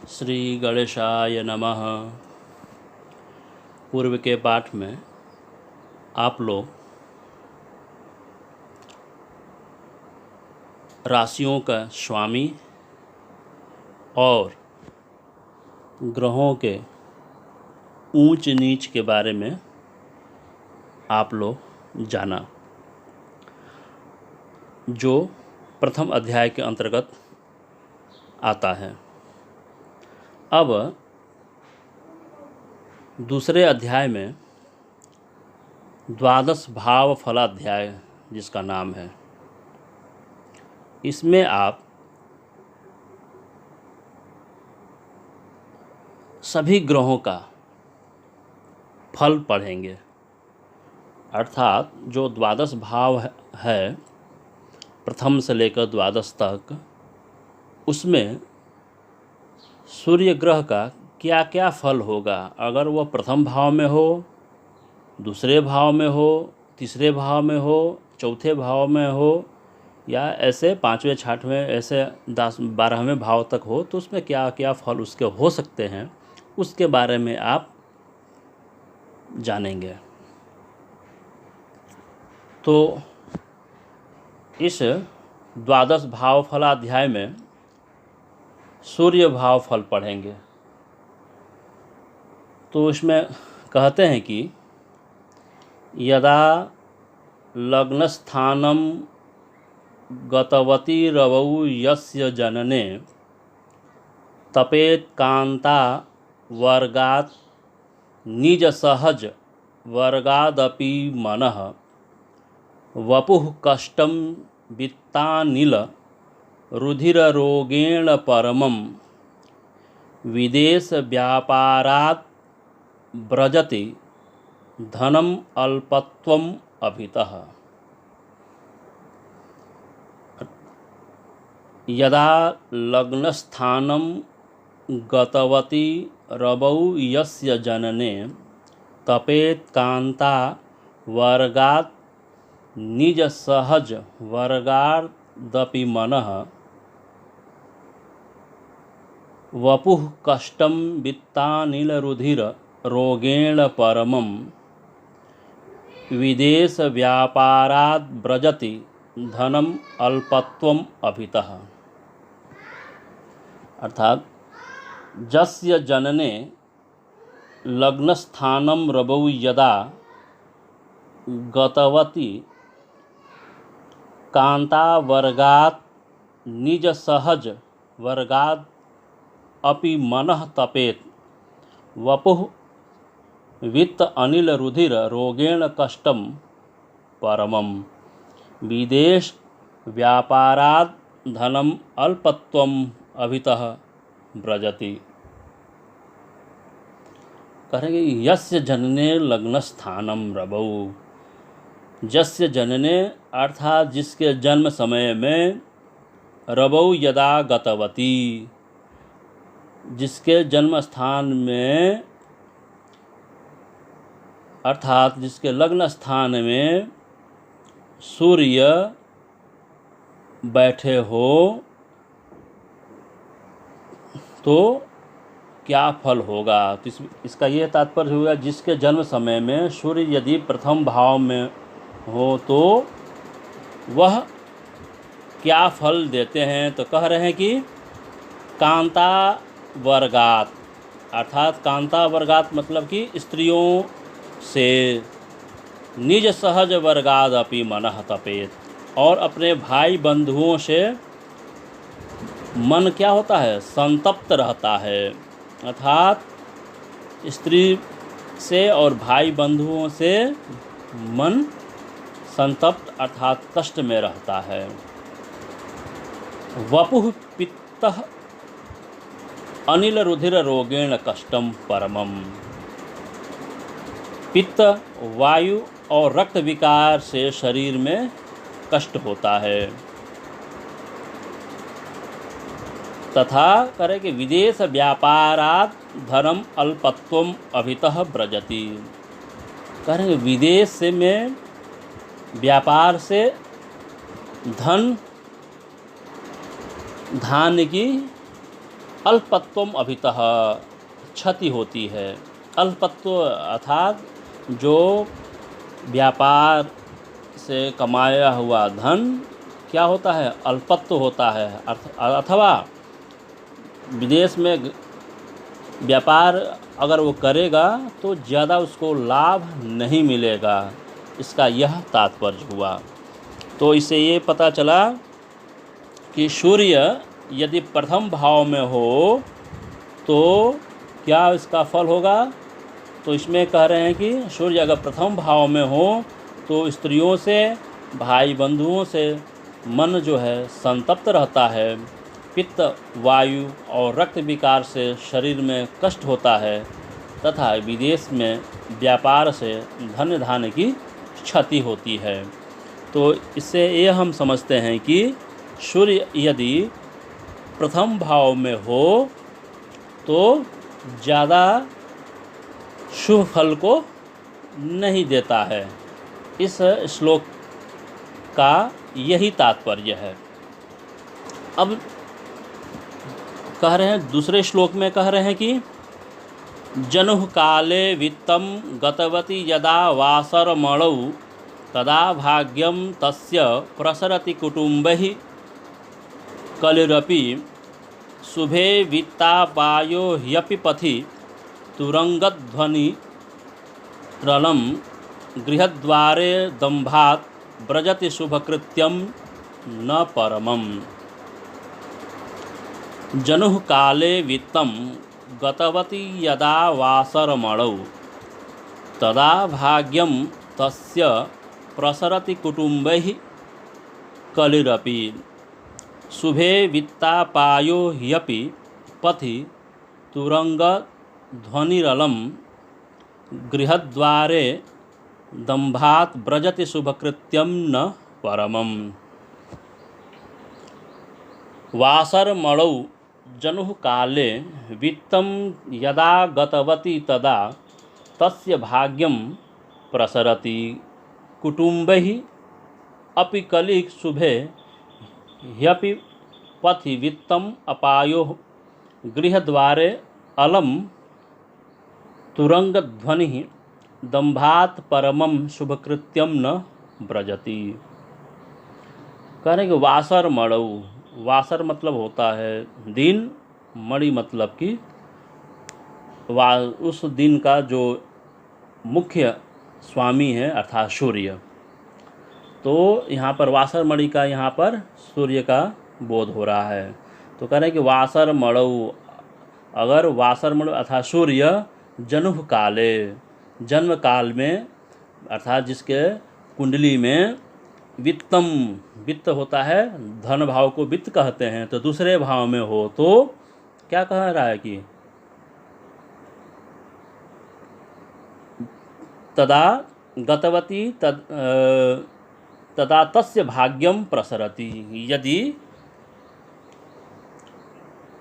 श्री गणेशाय नमः। पूर्व के पाठ में आप लोग राशियों का स्वामी और ग्रहों के ऊंच नीच के बारे में आप लोग जाना, जो प्रथम अध्याय के अंतर्गत आता है। अब दूसरे अध्याय में द्वादश भाव फलाध्याय जिसका नाम है, इसमें आप सभी ग्रहों का फल पढ़ेंगे। अर्थात जो द्वादश भाव है प्रथम से लेकर द्वादश तक, उसमें सूर्य ग्रह का क्या क्या फल होगा। अगर वह प्रथम भाव में हो, दूसरे भाव में हो, तीसरे भाव में हो, चौथे भाव में हो, या ऐसे पाँचवें छठवें ऐसे 10-12वें भाव तक हो, तो उसमें क्या क्या फल उसके हो सकते हैं, उसके बारे में आप जानेंगे। तो इस द्वादश भाव फलाध्याय में सूर्य भाव फल पढ़ेंगे। तो इसमें कहते हैं कि यदा लग्नस्थानं गतवती रवौ यस्य जनने तपेत कांता वर्गात् निज सहज वर्गादपि मनः वपुः कष्टं वित्तानिल रुधिररोगेण परमं विदेश व्यापारात् व्रजति धनम अल्पत्वम अभितः। यदा लग्नस्थानं गतवती रवौ यस्य जनने तपेत कांता वर्गात् निज सहज वर्गादपि मनः वपुः कष्टं वित्तानिलरुधिर रोगेण परमं विदेश व्यापारात् व्रजति धनम अल्पत्वम अभितः। अर्थात जस्य जनने लग्नस्थानं रवौ यदा गतवती कांता वर्गात् निज सहज वर्गात् अपि मनः तपेत वपुः वित्त अनिल रुधिर रोगेण कष्टम परमं विदेश व्यापारात् धनम अल्पत्वम अभितः व्रजति। कहेंगे यस्य जनने लग्नस्थानं रवौ। जस्य जनने अर्थात जिसके जन्म समय में, रवौ यदा गतवती जिसके जन्म स्थान में, अर्थात जिसके लग्न स्थान में सूर्य बैठे हो, तो क्या फल होगा। तो इसका ये तात्पर्य हुआ जिसके जन्म समय में सूर्य यदि प्रथम भाव में हो तो वह क्या फल देते हैं। तो कह रहे हैं कि कांता वर्गात, अर्थात कांता वर्गात मतलब कि स्त्रियों से, निज सहज वर्गाद अपि मनः तपेत, और अपने भाई बंधुओं से मन क्या होता है, संतप्त रहता है। अर्थात स्त्री से और भाई बंधुओं से मन संतप्त अर्थात कष्ट में रहता है। वपुः पित्तः अनिल रुधिर रोगेण कष्टम परमम। पित्त, वायु और रक्त विकार से शरीर में कष्ट होता है। तथा करे कि विदेश व्यापारात् धनम अल्पत्वम अभितः व्रजति। करेंगे विदेश से में व्यापार से धन धान्य की अल्पत्वम अभितः, क्षति होती है। अल्पत्व अर्थात जो व्यापार से कमाया हुआ धन क्या होता है, अल्पत्व होता है। अथवा विदेश में व्यापार अगर वो करेगा तो ज़्यादा उसको लाभ नहीं मिलेगा, इसका यह तात्पर्य हुआ। तो इससे ये पता चला कि सूर्य यदि प्रथम भाव में हो तो क्या इसका फल होगा। तो इसमें कह रहे हैं कि सूर्य अगर प्रथम भाव में हो तो स्त्रियों से, भाई बंधुओं से मन जो है संतप्त रहता है, पित्त, वायु और रक्त विकार से शरीर में कष्ट होता है तथा विदेश में व्यापार से धन धान्य की क्षति होती है। तो इससे ये हम समझते हैं कि सूर्य यदि प्रथम भाव में हो तो ज़्यादा शुभ फल को नहीं देता है। इस श्लोक का यही तात्पर्य है। अब कह रहे हैं, दूसरे श्लोक में कह रहे हैं कि जनुः काले वित्तं गतवती यदा वासरमणौ तदा भाग्यं तस्य प्रसरति कुटुम्बैः कलिरपि शुभे वित्तापायो ह्यपि पथि तुरंगध्वनि रलं गृहद्वारे दंभात् व्रजति शुभकृत्यं न परमम्। जनुः काले वित्तं गतवती यदा वासरमणौ तदा भाग्यं तस्य प्रसरति कुटुम्बैः कलिरपि शुभे वित्तापायो ह्यपि पथि तुरंगध्वनिरलं गृहद्वारे दंभात् व्रजति शुभकृत्यं न परमम्। वासरमणौ जनुः काले वित्तं यदा गतवती तदा तस्य भाग्यं प्रसरति कुटुम्बैः अपि कलिः शुभे ह्यपि पथि वित्तम् अपायो गृहद्वारे अलं तुरंगध्वनिः दंभात् परमं शुभकृत्यं न व्रजति। कह रहे कि वासर मणौ, वासर मतलब होता है दिन, मणि मतलब कि उस दिन का जो मुख्य स्वामी है अर्थात सूर्य। तो यहाँ पर वासर मणि का यहाँ पर सूर्य का बोध हो रहा है। तो कह रहे हैं कि वासर मणौ, अगर वासर मणु अर्थात सूर्य जनुः काले, जन्म काल में अर्थात जिसके कुंडली में वित्तम, वित्त होता है, धन भाव को वित्त कहते हैं, तो दूसरे भाव में हो तो क्या कह रहा है कि तदा गतवती तदा तस्य भाग्यम प्रसरति। यदि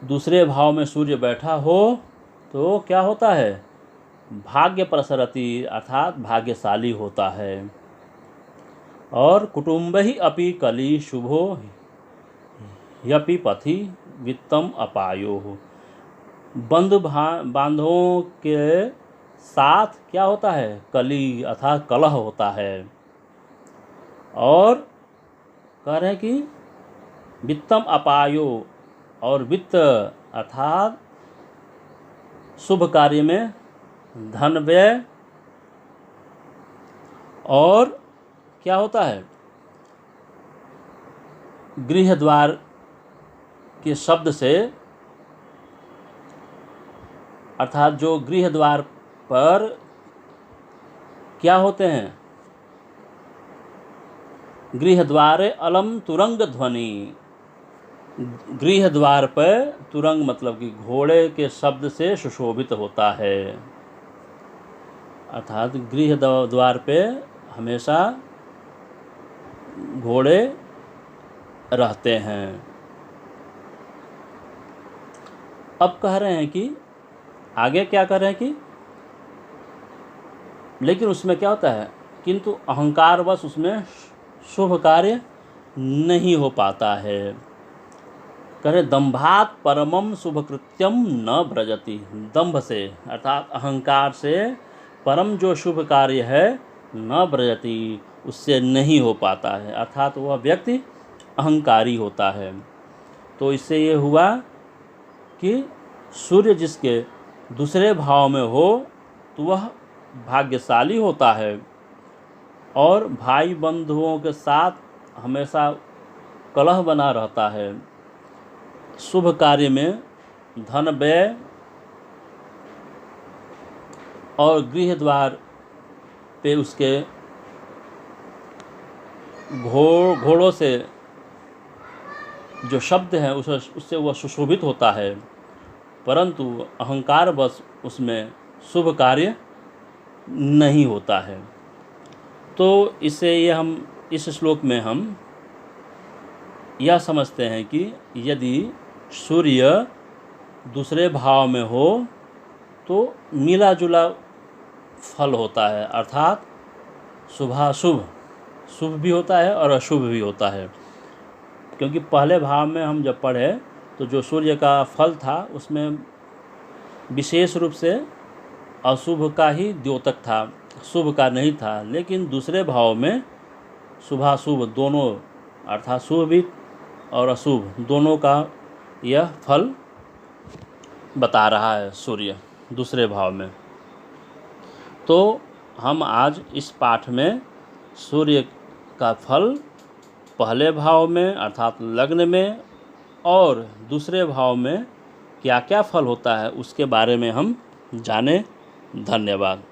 दूसरे भाव में सूर्य बैठा हो तो क्या होता है, भाग्य प्रसरति अर्थात भाग्यशाली होता है। और कुटुम्बैः अपि कलि शुभो ह्यपि पथि वित्तम अपायो, बंधु बांधवों के साथ क्या होता है, कली अर्थात कलह होता है। और कह रहे हैं कि वित्तम अपायो, और वित्त अर्थात शुभ कार्य में धन व्यय, और क्या होता है, गृह द्वार के शब्द से अर्थात जो गृह द्वार पर क्या होते हैं, गृह द्वारे अलम तुरंग ध्वनि, गृह द्वार पर तुरंग मतलब कि घोड़े के शब्द से सुशोभित होता है। अर्थात गृह द्वार पे हमेशा घोड़े रहते हैं। अब कह रहे हैं कि आगे क्या कह रहे हैं कि लेकिन उसमें क्या होता है, किंतु अहंकारवश उसमें शुभ कार्य नहीं हो पाता है। कहे दंभात परमम शुभकृत्यम न ब्रजति। दंभ से अर्थात अहंकार से परम जो शुभ कार्य है न ब्रजति, उससे नहीं हो पाता है, अर्थात वह व्यक्ति अहंकारी होता है। तो इससे ये हुआ कि सूर्य जिसके दूसरे भाव में हो तो वह भाग्यशाली होता है और भाई बंधुओं के साथ हमेशा कलह बना रहता है। शुभ कार्य में धन व्यय और गृह द्वार पे उसके घोड़ों से जो शब्द है उससे वह सुशोभित होता है, परंतु अहंकार बस उसमें शुभ कार्य नहीं होता है। तो इससे ये हम इस श्लोक में हम यह समझते हैं कि यदि सूर्य दूसरे भाव में हो तो मिला जुला फल होता है, अर्थात शुभाशुभ, शुभ भी होता है और अशुभ भी होता है। क्योंकि पहले भाव में हम जब पढ़े तो जो सूर्य का फल था उसमें विशेष रूप से अशुभ का ही द्योतक था, शुभ का नहीं था। लेकिन दूसरे भाव में शुभाशुभ दोनों, अर्थात शुभ भी और अशुभ दोनों का यह फल बता रहा है सूर्य दूसरे भाव में। तो हम आज इस पाठ में सूर्य का फल पहले भाव में अर्थात लग्न में और दूसरे भाव में क्या क्या फल होता है उसके बारे में हम जाने। धन्यवाद।